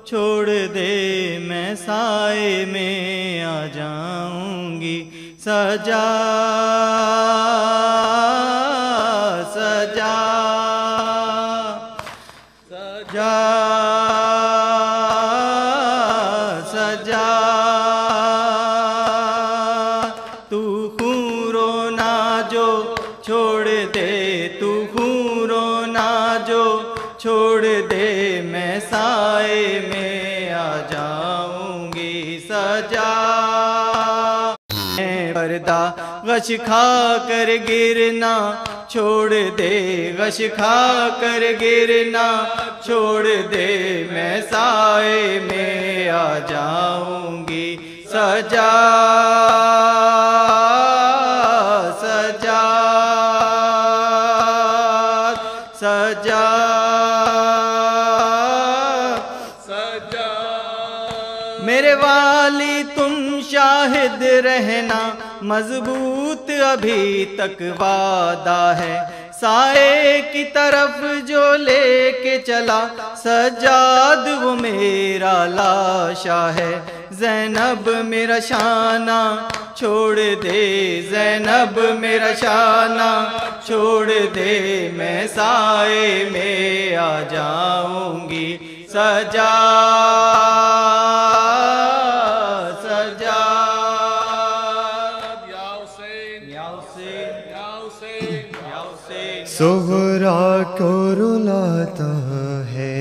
چھوڑ دے، میں سائے میں آ جاؤں گی۔ سجاد تو خون رونا جو چھوڑ دے، تو خون رونا جو چھوڑ دے، میں سائے میں آ جاؤں گی۔ سجاد پردہ غش کھا کر گرنا چھوڑ دے، غش کھا کر گرنا چھوڑ دے، میں سائے میں آ جاؤں گی۔ سجاد میرے والی تم شاہد رہنا، مضبوط ابھی تک وعدہ ہے، سائے کی طرف جو لے کے چلا سجاد وہ میرا لاشا ہے۔ زینب میرا شانہ چھوڑ دے، زینب میرا شانہ چھوڑ دے، میں سائے میں آ جاؤں گی۔ صغرا کو رلاتا ہے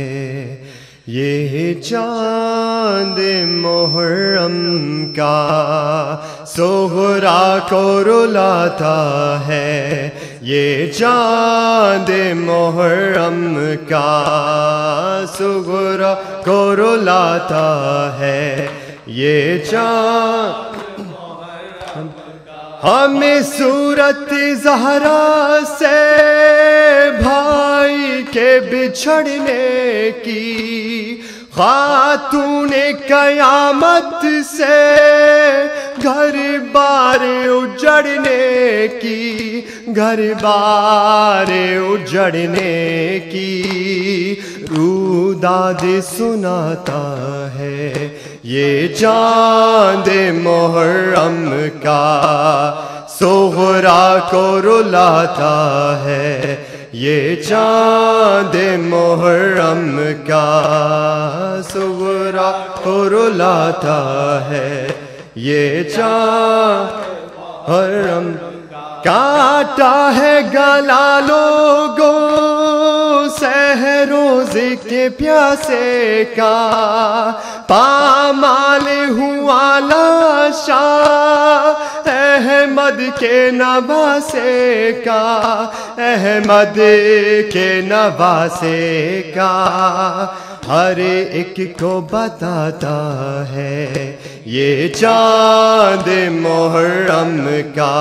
یہ چاند محرم کا، صغرا کو رلاتا ہے یہ چاند محرم کا، صغرا کو رلاتا ہے یہ چاند۔ ہمیں صورت زہرا سے بھائی کے بچھڑنے کی، خاتون قیامت سے گھر بار اجڑنے کی، گھر بار اجڑنے کی روداد سناتا ہے یہ چاند محرم کا، صغرا کو رلاتا ہے یہ چاند محرم کا، صغرا کو رلاتا ہے یہ چاند محرم۔ کاٹا ہے گلا لوگوں سحروز کے پیاسے کا، پامال ہوا لاشا احمد کے نواسے کا، احمد کے نواسے کا، ہر ایک کو بتاتا ہے یہ چاند محرم کا،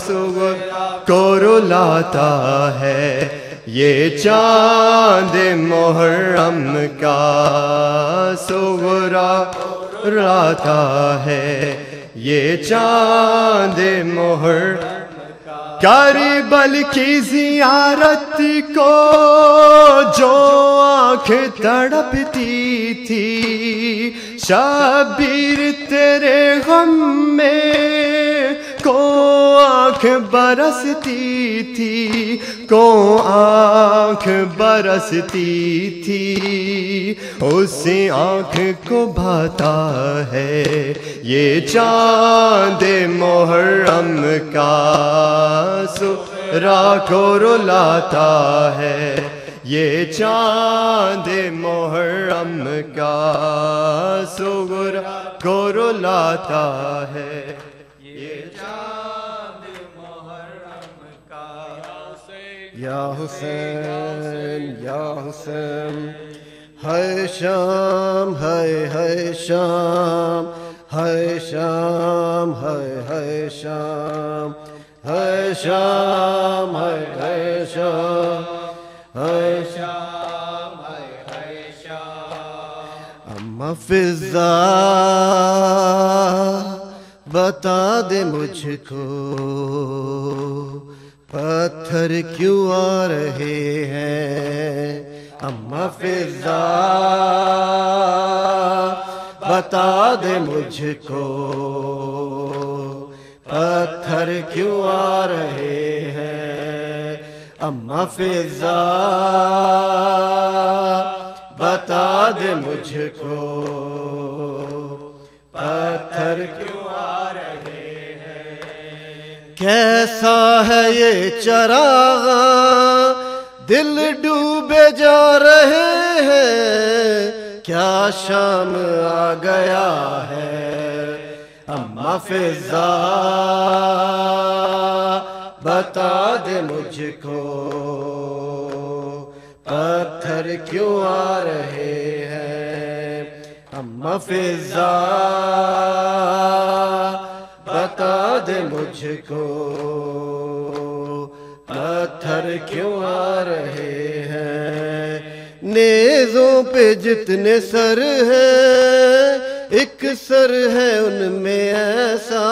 صغرا کو رلاتا ہے یہ چاند محرم کا، صغرا رلاتا ہے یہ چاند محرم۔ کربل کی زیارت کو جو آنکھ تڑپتی تھی، شبیر تیرے غم میں کو آنکھ برستی تھی، کو آنکھ برستی تھی، اس آنکھ کو بھاتا ہے یہ چاند محرم کا، صغرا کو رلاتا ہے یہ چاند محرم کا، صغرا کو رلاتا ہے یہ چاند محرم کا۔ یا حسین یا حسین، ہے شام ہے شام، ہے شام ہے شام، ہے شام ہے شام، ہے شام ہے شام۔ اما فضا بتا دے مجھ کو پتھر کیوں آ رہے ہیں، اما فضا بتا دے مجھ کو پتھر کیوں آ رہے ہیں، اما فضا بتا دے مجھ کو پتھر کیوں آ رہے ہیں۔ کیسا ہے یہ چراغ دل ڈوبے جا رہے ہیں، کیا شام آ گیا ہے، اما فضا بتا دے مجھ کو پتھر کیوں آ رہے ہیں، اما فضا بتا دے مجھ کو پتھر کیوں آ رہے ہیں۔ نیزوں پہ جتنے سر ہیں ایک سر ہے ان میں ایسا،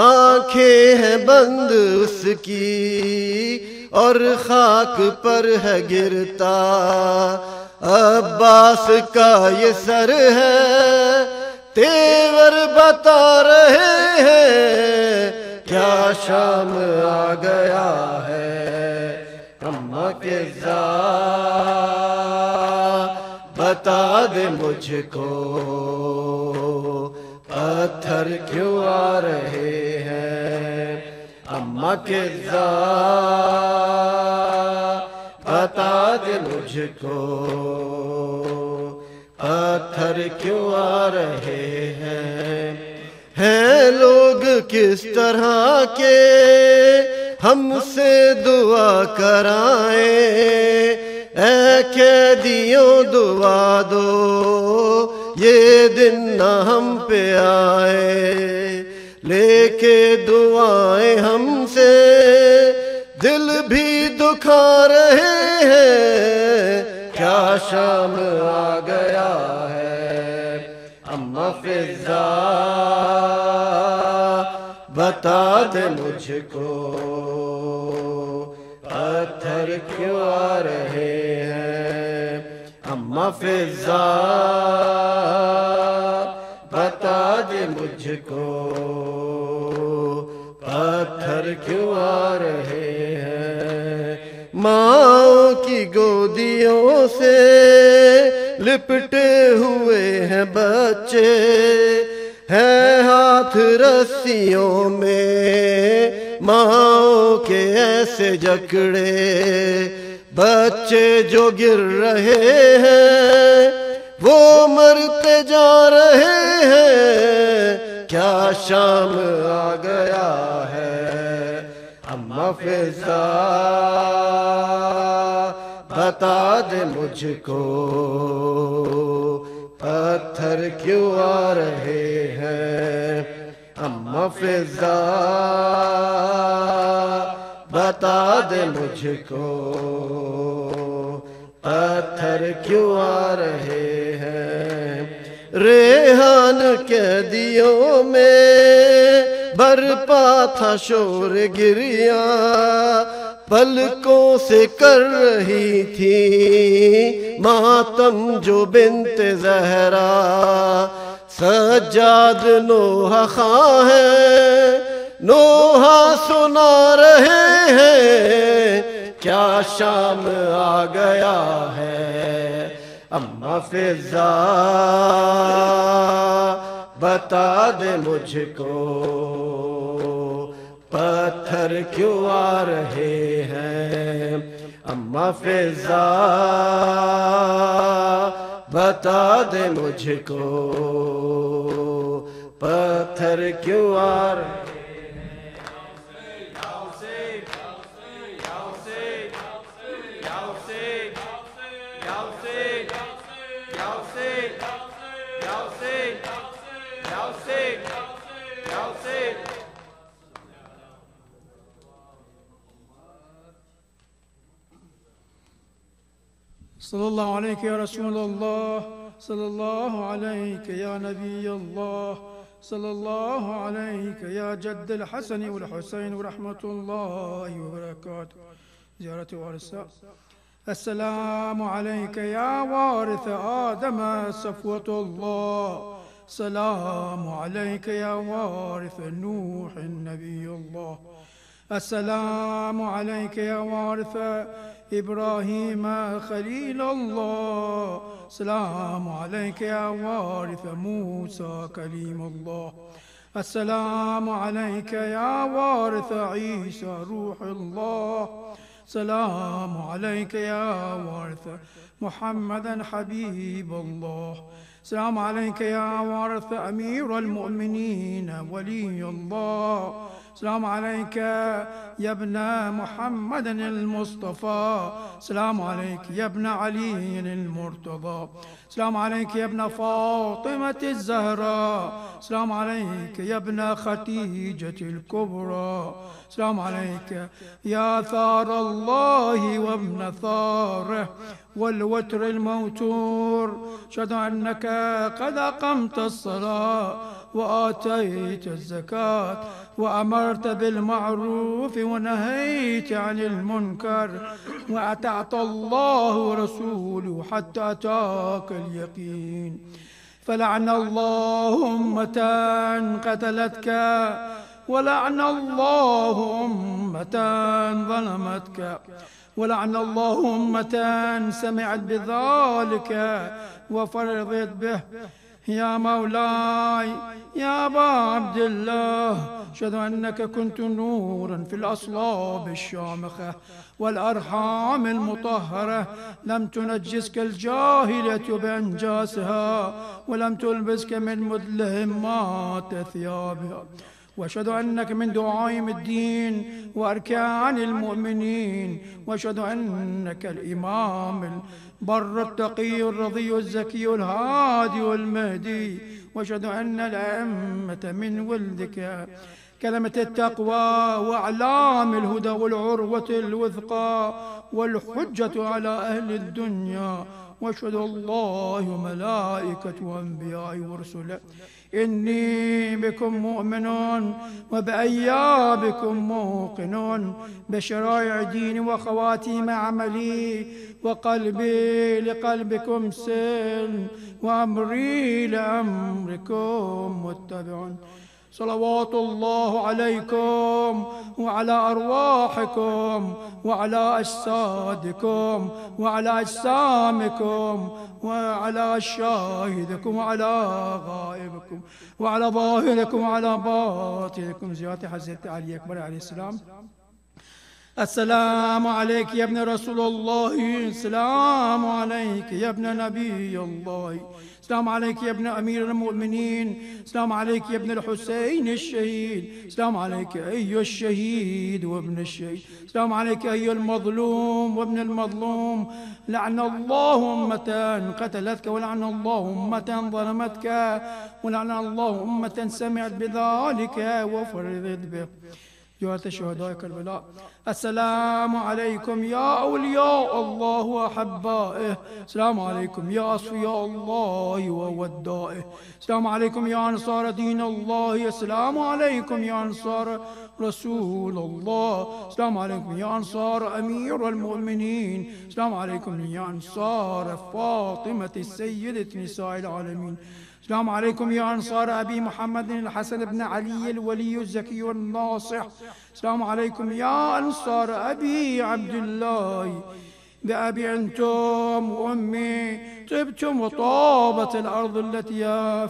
آنکھیں ہیں بند اس کی اور خاک پر ہے گرتا، عباس کا یہ سر ہے تیور بتا رہے ہیں، کیا شام آ گیا ہے، اما کے بتا دے مجھ کو پتھر کیوں آ رہے ہیں، اما کے بتا دے مجھ کو پتھر کیوں آ رہے ہیں لوگ کس طرح کے ہم سے دعا کرائیں، اے قیدیوں دعا دو یہ دن نہ ہم پہ آئے، لے کے دعائیں ہم سے دل بھی دکھا رہے ہیں، کیا شام آ گیا ہے، अम्मा फिजा बता दे मुझको पत्थर क्यों आ रहे हैं। अम्मा फिजा बता दे मुझको पत्थर क्यों आ रहे हैं। माँ की गोदियों से लिपटे हुए हैं बच्चे, हैं हाथ रस्सियों में माँ के ऐसे जकड़े। बच्चे जो गिर रहे हैं वो मरते जा रहे हैं, क्या शाम आ गया है। अम्मा फिजा बता दे मुझको पत्थर क्यों आ रहे हैं। अम्मा फिजा बता दे मुझको पत्थर क्यों आ रहे हैं। रेहान कैदियों में बरपा था शोर गिरिया, पलकों से कर रही थी मातम जो बिन्ते ज़हरा। सज्जाद नोहा खां है, नोहा सुना रहे हैं, क्या शाम आ गया है। अम्मा फिजा बता दे मुझको पत्थर क्यों आ रहे हैं। अम्मा फिजा बता दे मुझको पत्थर क्यों आ रहे हैं। सल्लल्लाहु अलैहि या रसूल अल्लाह, सल्लल्लाहु अलैहि या नबी अल्लाह, सल्लल्लाहु अलैहि या जद्दल हसन वल हुसैन व रहमतुल्लाहि व बरकातुहू। ज़ियारत वारिसा। अस्सलामु अलैका या वारिस आदम सफ़वतुल्लाह, सलामु अलैका या वारिस नूह नबी अल्लाह, अस्सलामु अलैका या वारिस इब्राहीम खलील अल्लाह, सलामु अलैका या वारिस मूसा कलीम अल्लाह, अस्सलामु अलैका या वारिस ईसा रूह अल्लाह, सलामु अलैका या वारिस मुहम्मदन हबीब अल्लाह, सलामु अलैका या वारिस अमीर अल-मुअमिनीन वली अल्लाह, सलामु अलैका या इब्न मुहम्मद अल-मुस्तफ़ा, सलामु अलैका या इब्न अली अल-मुर्तज़ा, सलामु अलैका या इब्न फ़ातिमा अज़-ज़हरा, सलामु अलैका या इब्न खदीजा अल-कुबरा, सलामु अलैका या थार अल्लाह व इब्न थारह والوتر الموتور، أشهد أنك قد أقمت الصلاة وآتيت الزكاة وأمرت بالمعروف ونهيت عن المنكر وأطعت الله ورسوله حتى أتاك اليقين. فلعن الله أمة قتلتك، ولعن الله أمة ظلمتك، ولعن الله أمة سمعت بذلك وفرضت به. يا مولاي يا أبا عبد الله، أشهد أنك كنت نورا في الأصلاب الشامخة والأرحام المطهرة، لم تنجسك الجاهلية بأنجاسها ولم تلبسك من مدلهمات ثيابها. وأشهد أنك من دعائم الدين وأركان المؤمنين، وأشهد أنك الإمام البر التقي الرضي الزكي الهادي والمهدي، وأشهد أن الأئمة من ولدك كلمة التقوى وأعلام الهدى والعروة الوثقى والحجة على أهل الدنيا وأشهد الله وملائكته وأنبيائه ورسله إني بكم مؤمن وبأيابكم موقن بشرائع ديني وخواتيم عملي وقلبي لقلبكم سل وأمري لأمركم متبع صلوات الله عليكم وعلى أرواحكم وعلى أجسادكم وعلى أجسامكم وعلى شاهدكم وعلى غائبكم وعلى ظاهركم وعلى باطنكم زيارة حضرة علي أكبر عليه السلام. السلام عليك يا ابن رسول الله، السلام عليك يا ابن نبي الله، السلام عليك يا ابن أمير المؤمنين، السلام عليك يا ابن الحسين الشهيد، السلام عليك أيها الشهيد وابن الشهيد، السلام عليك أيها المظلوم وابن المظلوم. لعن الله أمة قتلتك ولعن الله أمة ظلمتك ولعن الله أمة سمعت بذلك وفرضت به. جوات الشهداء كربلاء، السلام عليكم يا أولياء الله وأحبائه، السلام عليكم يا أصفياء الله وودائه، السلام عليكم يا أنصار دين الله، السلام عليكم يا أنصار رسول الله، السلام عليكم يا أنصار أمير المؤمنين، السلام عليكم يا أنصار فاطمة السيدة نساء العالمين، السلام عليكم يا أنصار أبي محمد الحسن بن علي الولي الزكي الناصح، السلام عليكم يا أنصار أبي عبد الله، بأبي أنتم وأمي طبتم وطابت الأرض التي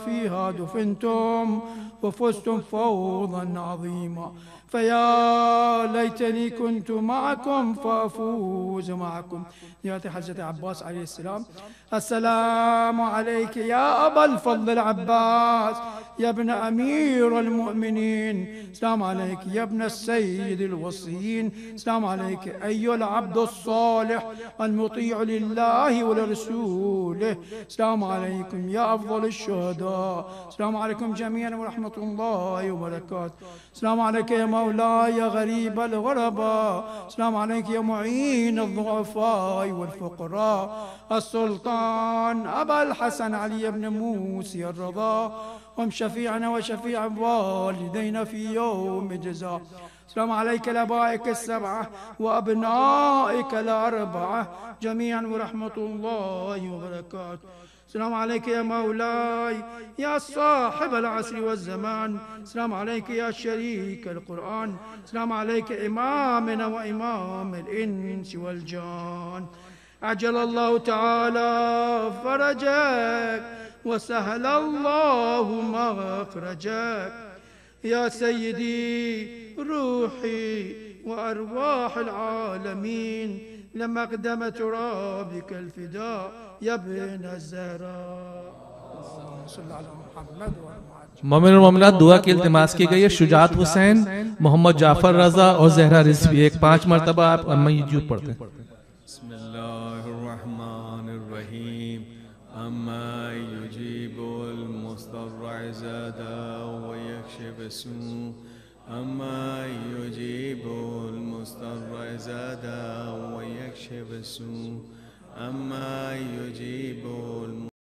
فيها دفنتم وفزتم فوضا عظيما، فيا ليتني كنت معكم فأفوز معكم. يا حضرة عباس عليه السلام، السلام عليك يا أبا الفضل العباس، يا ابن أمير المؤمنين، السلام عليك يا ابن السيد الوصيين، السلام عليك أيها العبد الصالح المطيع لله ولرسوله، السلام عليكم يا أفضل الشهداء، السلام عليكم جميعا ورحمة الله وبركاته، السلام عليك يا مولاي يا غريب الغرباء، السلام عليك يا معين الضعفاء والفقراء، السلطان أبا الحسن علي بن موسى الرضا، هم شفيعنا وشفيع والدينا في يوم الجزاء. السلام عليك لآبائك السبعة وأبنائك الأربعة جميعا ورحمة الله وبركاته. السلام عليك يا مولاي يا صاحب العصر والزمان، السلام عليك يا شريك القرآن، السلام عليك إمامنا وإمام الإنس والجان، عجل الله تعالى فرجك وسهل الله مخرجك. يا سيدي روحي وأرواح العالمين لمقدم ترابك الفداء يا ابن الزهراء. صلى على محمد मोमिन और मोमिनात दुआ की इल्तिमास की गई है। शुजात हुसैन, मोहम्मद जाफर रजा और जहरा रिजवी एक 5 मरतबा आप अम्मय्यूद पढ़ते हैं। बिस्मिल्लाहिर्रहमानिर्रहीम। अम्मा युजीबुल मुस्तर्रा ज़ादा व यक्शिफ सू, अम्मा युजीबुल मुस्तर्रा ज़ादा व यक्शिफ सू, अम्मा युजीबुल